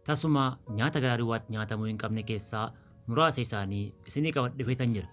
Tasuma nyaata garaa duwwaatti nyaatamuu hin qabne keessaa muraasa isaanii isinii qabadhee jira.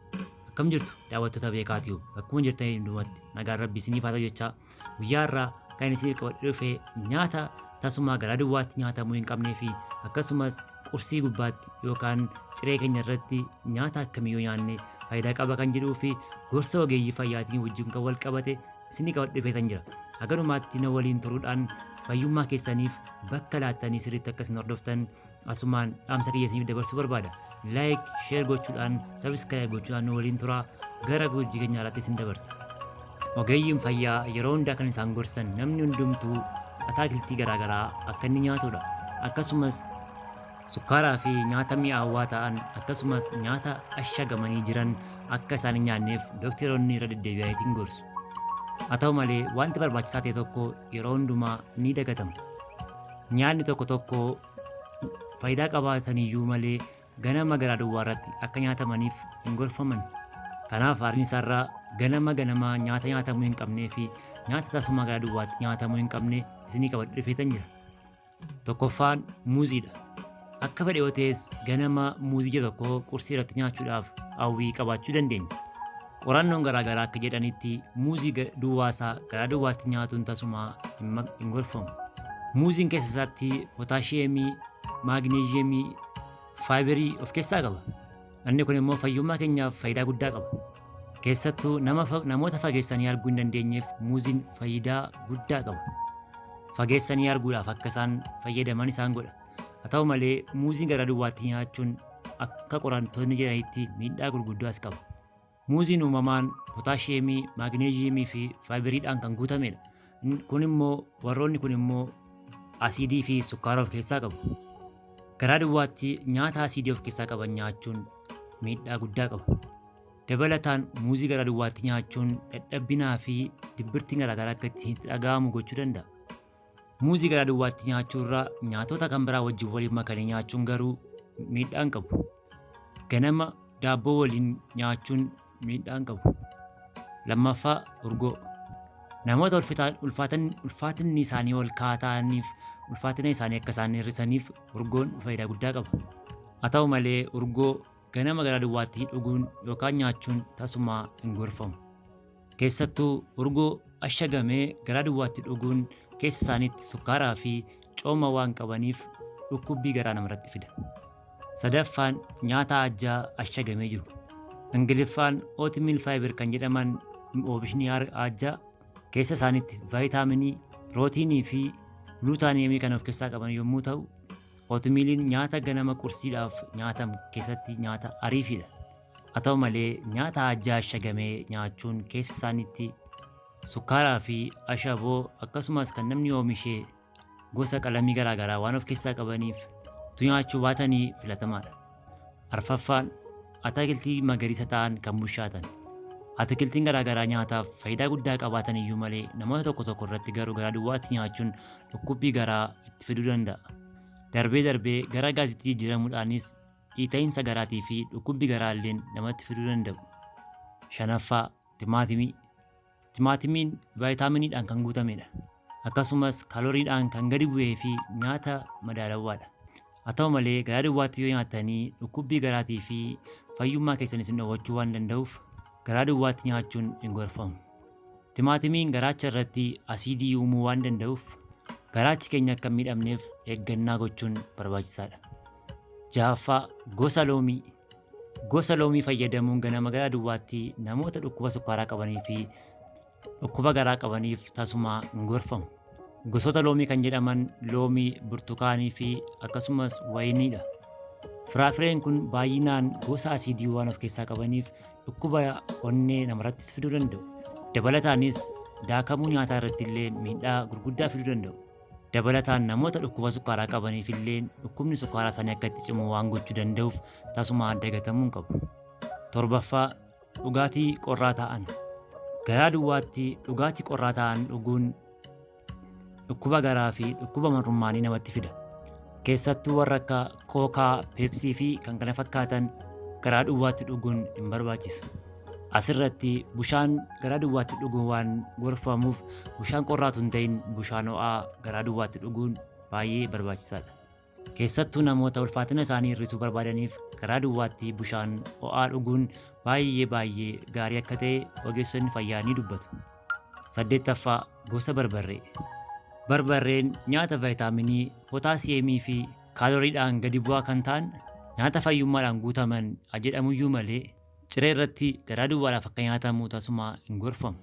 Akkam jirtu daawwattoota beekaatiyu bakkuma jirtanii hundumatti nagaan Rabbii isiniif haa ta'u jechaa guyyaa irraa kan isiniif qabadhee dhufe nyaata tasuma garaa duwwaatti nyaatamuu hin qabnee fi akkasumas qursii gubbaatti yookaan ciree keenya irratti nyaata akkamiyyuu nyaanne faayidaa qaba kan jedhuu fi gorsa ogeeyyii fayyaatiin wajjin kan wal qabate isinii qabadhee dhufee jira. Haganumaatti na waliin turuudhaan fayyummaa keessaniif bakka laattanii sirriitti akka isin hordoftan asumaan dhaamsa kiyya isiniif dabarsuu barbaada. Laayik, sheer gochuudhaan, sabiskiraayib gochuudhaan nu waliin turaa gara hojii keenyaa irratti isin dabarsa. Ogeeyyiin fayyaa yeroo hundaa kan isaan gorsan namni hundumtuu ataakiltii garaagaraa akka inni nyaatudha. Akkasumas sukkaaraa fi nyaata mi'aawaa ta'an akkasumas nyaata ashagamanii jiran akka isaan hin nyaanneef dookteroonni irra deddeebi'aniitiin gorsu. Haa ta'u malee wanti barbaachisaa ta'e tokko yeroo hundumaa ni dagatama. Nyaanni tokko tokko faayidaa qabaataniyyuu malee ganama garaa duwwaa irratti akka nyaatamaniif hin gorfaman. Kanaaf haariin isaarraa ganama nyaata nyaatamuu hin qabnee fi nyaata tasuma garaa duwwaatti nyaatamuu hin qabne isinii qabadhee dhufeetan jira. Tokkoffaan muuziidha. Akka fedhe yoo ta'es ganama muuzii tokko qursii irratti nyaachuudhaaf hawwii qabaachuu dandeenya. Qorannoon garaagaraa akka jedhanitti muuzii duwwaasaa garaa duwwaatti nyaatuun tasuma hin gorfamu. Muuziin keessa isaatti pootaashiyeemii, maagneeziyemii, faayibarii of keessaa qaba. Inni kun immoo fayyummaa keenyaaf faayidaa guddaa qaba. Keessattuu namoota fageessanii arguu hin dandeenyeef muuziin faayidaa guddaa qaba. Fageessanii arguudhaaf akka isaan fayyadaman isaan godha. Haa ta'u malee muuziin garaa duwwaatti nyaachuun akka qorattoonni jedhanitti miidhaa gurguddaas qaba. Muuziin uumamaan pootaashiyeemii, maagneeziyemii fi faayibariidhaan kan guutamedha. Warroonni kun immoo asiidii fi sukkaara of keessaa qabu. Garaa duwwaatti nyaata asiidii of keessaa qaban nyaachuun miidhaa guddaa qabu. Dabalataan muuzii garaa duwwaatti nyaachuun dadhabbinaa fi dibbirtiin garaagaraa akka itti dhaga'amu gochuu danda'a. Muuzii garaa duwwaatti nyaachuurraa nyaatota kan biraa wajjin waliin makanii nyaachuun garuu miidhaan qabu. Ganama daabboo waliin nyaachuun miidhaan qabu. Lammaffaa urgoo. Namoota ulfaatinni isaanii ol ka'aa ta'aniif ulfaatina isaanii akka isaan hir'isaniif urgoon faayidaa guddaa qaba. Haa ta'u malee urgoo ganama garaa duwwaatti dhuguun yookaan nyaachuun tasuma hin gorfamu. Keessattuu urgoo ashagamee garaa duwwaatti dhuguun keessa isaaniitti sukkaaraa fi cooma waan qabaniif dhukkubbii garaa namarratti fida. Sadaffaan nyaata ajjaa ashagamee jiru. Ingiliffaan oatmeal fiber kan jedhaman oomishni ajjaa keessa isaaniitti vaayitaaminii, pirootiinii fi gluutaaniyeemii kan of keessaa qaban yommuu ta'u, oatmealiin nyaata ganama qursiidhaaf nyaatamu keessatti nyaata ariifiidha. Haa ta'u malee nyaata ajjaa ashagamee nyaachuun keessa isaaniitti sukkaaraa fi ashaboo akkasumas kan namni oomishee gosa qalamii garaagaraa waan of keessaa qabaniif nyaachuu baatanii filatamaadha. Arfaffaan ataakiltii magariisa ta'an kan bushaatan. Ataakiltiin garaagaraa nyaataaf faayidaa guddaa qabaatan iyyuu malee namoota tokko irratti garuu garaa duwwaatti nyaachuun dhukkubbii garaa itti fiduu danda'a. Darbee gara gaasiitti jijjiiramuudhaanis dhiita'iinsa garaatii fi dhukkubbii garaa illee namatti fiduu danda'u. Shanaffaa timaatimii. Timaatimiin vaayitaaminiidhaan kan guutamedha. Akkasumas kalooriidhaan kan gadi bu'ee fi nyaata madaalawaadha. Haa ta'u malee garaa duwwaatti yoo nyaatanii dhukkubbii garaatii fi fayyummaa keessanis hin dhowwachuu waan danda'uuf garaa duwwaatti nyaachuun hin gorfamu. Timaatimiin garaacha irratti asiidii uumuu waan danda'uuf garaachi keenya akka hin miidhamneef eeggannaa gochuun barbaachisaadha. Ja'affaa gosa loomii. Gosa loomii fayyadamuun ganama garaa duwwaatti namoota dhukkuba sukkaaraa qabanii fi dhukkuba garaa qabaniif tasuma hin gorfamu. Gosoota loomii kan jedhaman loomii, burtukaanii fi akkasumas wayiniidha. Firaafireen kun baay'inaan gosa asiidii waan of keessaa qabaniif dhukkuba onnee namarrattis fiduu danda'u. Dabalataanis daakamuu nyaataa irratti illee miidhaa gurguddaa fiduu danda'u. Dabalataan namoota dhukkuba sukkaaraa qabaniif illee dhukkubni sukkaaraa isaanii akka itti cimu waan gochuu danda'uuf tasuma dagatamuu hin qabu. Torbaffaa dhugaatii qorraa ta'an. Garaa duwwaatti dhugaatii qorraa ta'an dhuguun dhukkuba garaa fi dhukkuba marrummaanii namatti fida. Keessattuu warra akka kookaa, peepsii fi kan kana fakkaatan garaa duwwaatti dhuguun hin barbaachisu. Asirratti bishaan garaa duwwaatti dhuguun waan gorfamuuf bishaan qorraatu hin ta'in bishaan ho'aa garaa duwwaatti dhuguun baay'ee barbaachisaadha. Keessattuu namoota ulfaatina isaanii hir'isuu barbaadaniif karaa duwwaatti bishaan ho'aa dhuguun baay'ee gaarii akka ta'e ogeessonni fayyaa ni dubbatu. 8ffaa gosa barbarree. Barbarreen nyaata vaayitaaminii, pootaasiyeemii fi kaalooriidhaan gadi bu'aa kan ta'an nyaata fayyummaadhaan guutaman jedhamuyyuu malee ciree irratti garaa duwwaadhaaf akka nyaatamu tasuma hin gorfamu.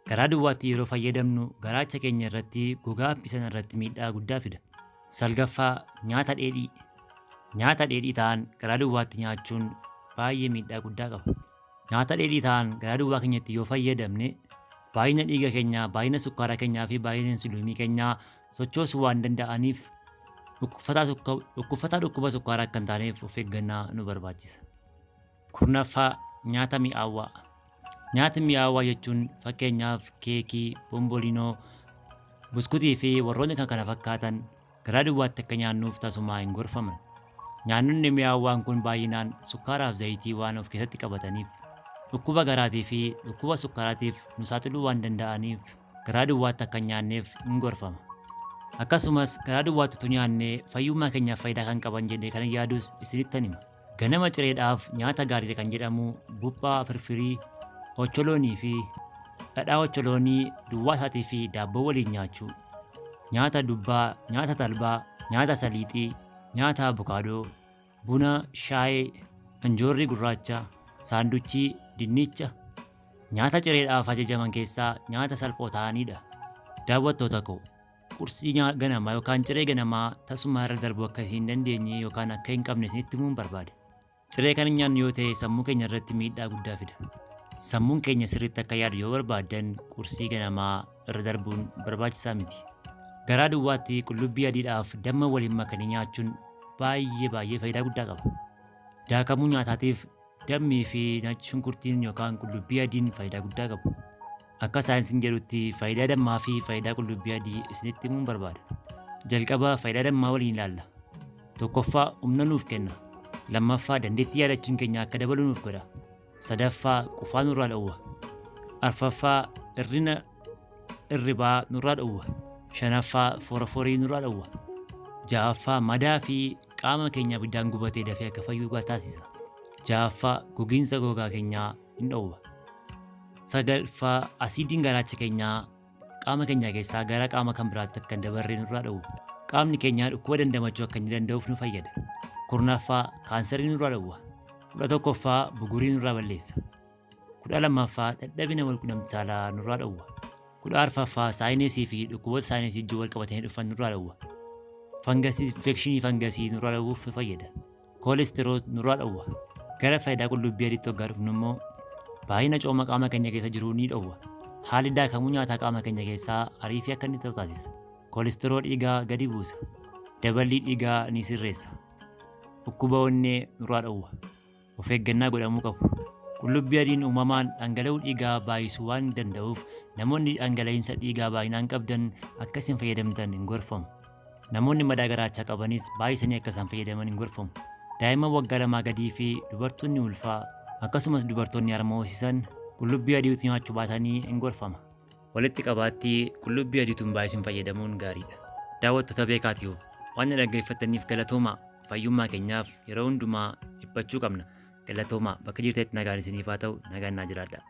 Garaa duwwaatti yeroo fayyadamnu garaacha keenya irratti gogaa haphisan irratti miidhaa guddaa fida. 9ffaa nyaata dheedhii. Nyaata dheedhii ta'an garaa duwwaatti nyaachuun baay'ee miidhaa guddaa qaba. Nyaata dheedhii ta'an garaa duwwaa keenyatti yoo fayyadamne baay'ina dhiiga keenyaa, baay'ina sukkaaraa keenyaa fi baay'ina insuliinii keenyaa sochoosuu waan danda'aniif dhukkubsataa dhukkuba sukkaaraa akka hin taaneef of eeggannaa nu barbaachisa. 10ffaa nyaata mi'aawaa. Nyaata mi'aawaa jechuun fakkeenyaaf keekii, bomboliinoo, buskutii fi warroonni kan kana fakkaatan garaa duwwaatti akka nyaannuuf tasumaa hin gorfaman. Nyaannonni mi'aawaan kun baay'inaan sukkaaraa fi zayitii waan of keessatti qabataniif dhukkuba garaatii fi dhukkuba sukkaaraatiif nu saaxiluu waan danda'aniif garaa duwwaatti akka hin nyaanneef hin gorfama. Akkasumas garaa duwwaatti utuu nyaannee fayyummaa keenyaaf faayidaa kan qaban jedhee kan yaadus isinittan hima. Ganama cireedhaaf nyaata gaarii kan jedhamu buuphaa firfirii, ocholoonii fi dhadhaa ocholoonii duwwaa isaatii fi daabboo waliin nyaachuu. Nyaata dubbaa, nyaata talbaa, nyaata saliixii, nyaata abukaadoo, buna, shaayii, injoorrii gurraacha, saanduchii, dinnicha nyaata cireedhaaf ajajaman keessaa nyaata salphoo ta'anidha. Daawwattoota koo qursii ganamaa yookaan ciree ganamaa tasuma irra darbuu akka isin dandeenye yookaan akka hin qabne isinitti himuun barbaada. Ciree kan nyaannu yoo ta'e sammuu keenya irratti miidhaa guddaa fida. Sammuun keenya sirriitti akka yaadu yoo barbaaddan qursii ganamaa irra darbuun barbaachisaa miti. Garaa duwwaatti qullubbii adiidhaaf damma waliin makanii nyaachuun baay'ee faayidaa guddaa qaba. Daakamuu nyaataatiif dammii fi shunkurtiin yookaan qullubbii adiin faayidaa guddaa qabu. Akka saayinsiin jedhutti faayidaa dammaa fi faayidaa qullubbii adii isinitti himuun barbaada. Jalqaba faayidaa dammaa waliin ilaalla. 1ffaa humna nuuf kenna. 2ffaa dandeettii yaadachuun keenya akka dabalu nuuf godha. 3ffaa qufaa nurraa dhowwa. 4ffaa hirribaa nurraa dhowwa. 5ffaa foroforii nurraa dhowwa. 6ffaa madaa fi qaama keenya ibiddaan gubatee dafee akka fayyuu taasisa. 6ffaa gogiinsa gogaa keenyaa hin dhowwa. 9ffaa asiidiin garaacha keenyaa qaama keenya keessaa gara qaama kan biraatti akka hin dabarre nurraa dhowwa. Qaamni keenya dhukkuba dandamachuu akka inni danda'uuf nu fayyada. 10ffaa kaansarii nurraa dhowwa. 11ffaa bugurii nurraa balleessa. 12ffaa dadhabina walqunnamtii saalaa nurraa dhowwa. 14ffaa saayineesii fi dhukkuboota saayineesii ijoo wal qabatanii dhufan nurraa dhowwa. Infekshinii fangasii nurraa dhowwuuf fayyada. Koolesterool nurraa dhowwa. Gara faayidaa qullubbii adiitti waggaa dhufnu immoo baay'ina cooma qaama keenya keessa jiru ni dhowwa. Haalli daakamuu nyaataa qaama keenya keessaa ariifii akka inni ta'u taasisa. Koolesterool dhiigaa gadi buusa. Daballii dhiigaa ni sirreessa. Dhukkuba onnee nurraa dhowwa. Of eeggannaa godhamuu qabu. Qullubbii adiin uumamaan dhangala'uu dhiigaa baay'isuu waan danda'uuf namoonni dhangala'iinsa dhiigaa baay'inaan qabdan akka isin fayyadamtan hin gorfamu. Namoonni madaa garaachaa qabanis baay'isanii akka isaan fayyadaman hin gorfamu. Daa'imman waggaa 2 gadii fi dubartoonni ulfaa akkasumas dubartoonni harma hoosisan qullubbii adiitu nyaachuu baatanii hin gorfama. Walitti qabaatti qullubbii adiituun baay'isiin fayyadamuun gaariidha. Daawwattoota beekaatiif waan dhaggeeffataniif galatoomaa. Fayyummaa keenyaaf yeroo hundumaa dhiphachuu qabna. Galatoomaa. Bakka jirtanitti nagaan isiniif haa ta'u. Nagaan naa jiraadhaa.